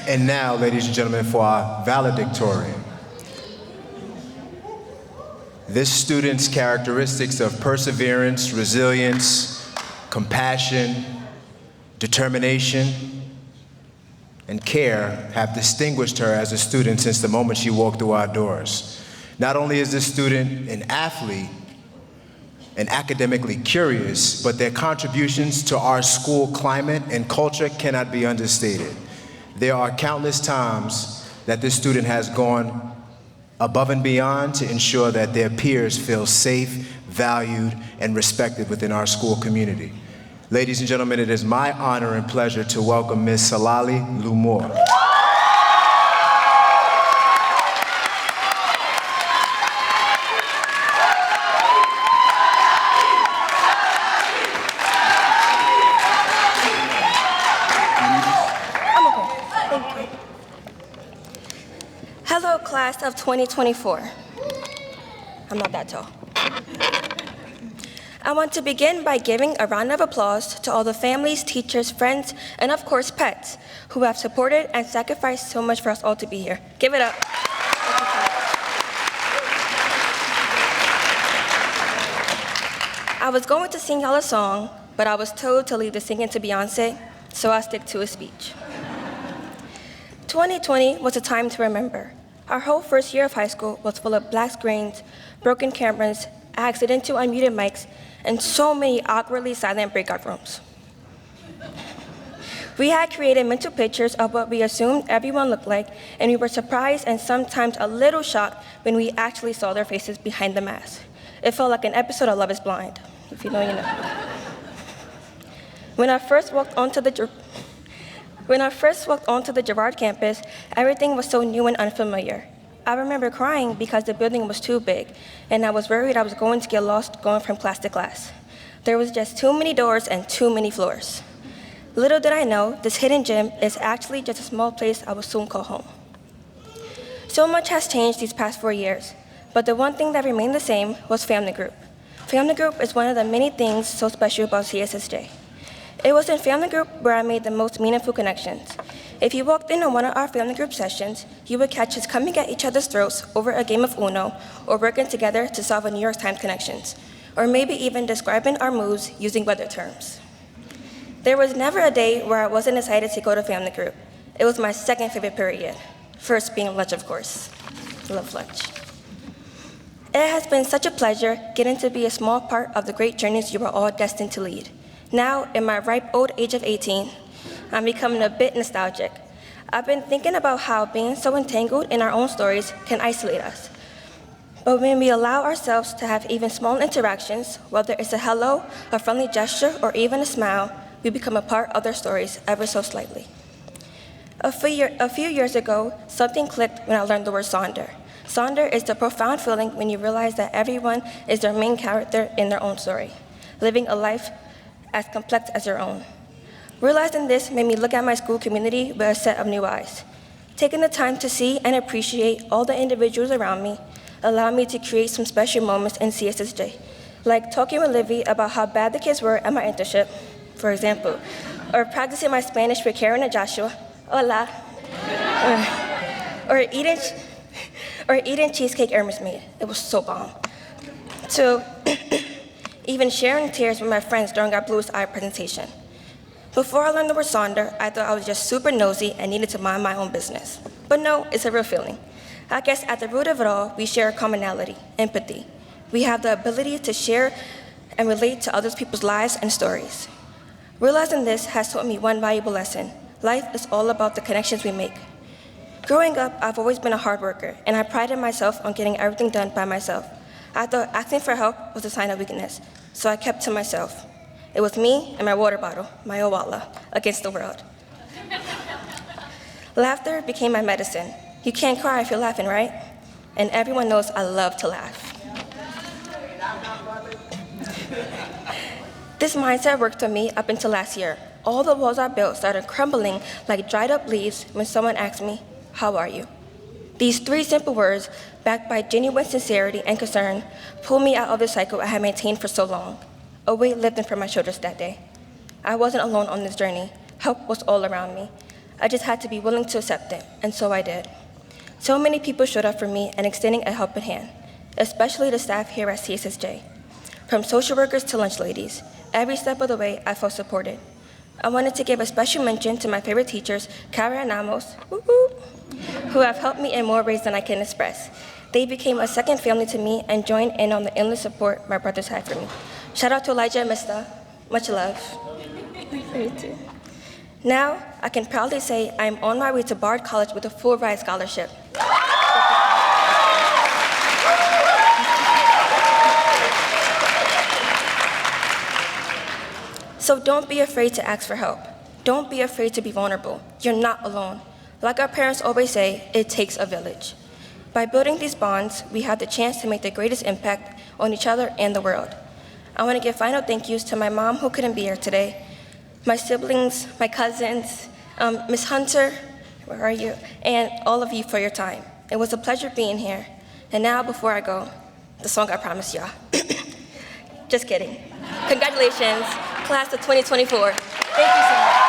And now, ladies and gentlemen, for our valedictorian. This student's characteristics of perseverance, resilience, compassion, determination, and care have distinguished her as a student since the moment she walked through our doors. Not only is this student an athlete and academically curious, but their contributions to our school climate and culture cannot be understated. There are countless times that this student has gone above and beyond to ensure that their peers feel safe, valued, and respected within our school community. Ladies and gentlemen, it is my honor and pleasure to welcome Ms. Selali Lumor. Hello, class of 2024. I'm not that tall. I want to begin by giving a round of applause to all the families, teachers, friends, and of course pets who have supported and sacrificed so much for us all to be here. Give it up. I was going to sing y'all a song, but I was told to leave the singing to Beyonce, so I'll stick to a speech. 2020 was a time to remember. Our whole first year of high school was full of black screens, broken cameras, accidental unmuted mics, and so many awkwardly silent breakout rooms. We had created mental pictures of what we assumed everyone looked like, and we were surprised and sometimes a little shocked when we actually saw their faces behind the mask. It felt like an episode of Love is Blind. If you know, you know. When I first walked onto the Girard campus, everything was so new and unfamiliar. I remember crying because the building was too big, and I was worried I was going to get lost going from class to class. There was just too many doors and too many floors. Little did I know, this hidden gym is actually just a small place I will soon call home. So much has changed these past 4 years, but the one thing that remained the same was family group. Family group is one of the many things so special about CSSJ. It was in family group where I made the most meaningful connections. If you walked into one of our family group sessions, you would catch us coming at each other's throats over a game of Uno or working together to solve a New York Times connections, or maybe even describing our moves using weather terms. There was never a day where I wasn't excited to go to family group. It was my second favorite period, first being lunch, of course. Love lunch. It has been such a pleasure getting to be a small part of the great journeys you are all destined to lead. Now, in my ripe old age of 18, I'm becoming a bit nostalgic. I've been thinking about how being so entangled in our own stories can isolate us. But when we allow ourselves to have even small interactions, whether it's a hello, a friendly gesture, or even a smile, we become a part of their stories ever so slightly. A few years ago, something clicked when I learned the word Sonder. Sonder is the profound feeling when you realize that everyone is their main character in their own story, living a life as complex as your own. Realizing this made me look at my school community with a set of new eyes. Taking the time to see and appreciate all the individuals around me allowed me to create some special moments in CSSJ, like talking with Livy about how bad the kids were at my internship, for example, or practicing my Spanish with Karen and Joshua, hola, or eating cheesecake Hermes made. It was so bomb. To even sharing tears with my friends during our Bluest Eye presentation. Before I learned the word Sonder, I thought I was just super nosy and needed to mind my own business. But no, it's a real feeling. I guess at the root of it all, we share a commonality, empathy. We have the ability to share and relate to other people's lives and stories. Realizing this has taught me one valuable lesson. Life is all about the connections we make. Growing up, I've always been a hard worker, and I prided myself on getting everything done by myself. I thought asking for help was a sign of weakness, so I kept to myself. It was me and my water bottle, my Owala, against the world. Laughter became my medicine. You can't cry if you're laughing, right? And everyone knows I love to laugh. This mindset worked for me up until last year. All the walls I built started crumbling like dried up leaves when someone asked me, "How are you?" These 3 simple words, backed by genuine sincerity and concern, pulled me out of the cycle I had maintained for so long. A weight lifted from my shoulders that day. I wasn't alone on this journey. Help was all around me. I just had to be willing to accept it, and so I did. So many people showed up for me and extending a helping hand, especially the staff here at CSSJ. From social workers to lunch ladies, every step of the way I felt supported. I wanted to give a special mention to my favorite teachers, Kara and Amos, who have helped me in more ways than I can express. They became a second family to me and joined in on the endless support my brothers had for me. Shout out to Elijah and Mista. Much love. Me too. Now, I can proudly say I am on my way to Bard College with a full ride scholarship. So don't be afraid to ask for help. Don't be afraid to be vulnerable. You're not alone. Like our parents always say, it takes a village. By building these bonds, we have the chance to make the greatest impact on each other and the world. I want to give final thank yous to my mom who couldn't be here today, my siblings, my cousins, Miss Hunter, where are you? And all of you for your time. It was a pleasure being here. And now, before I go, the song I promised y'all. Just kidding. Congratulations, class of 2024. Thank you so much.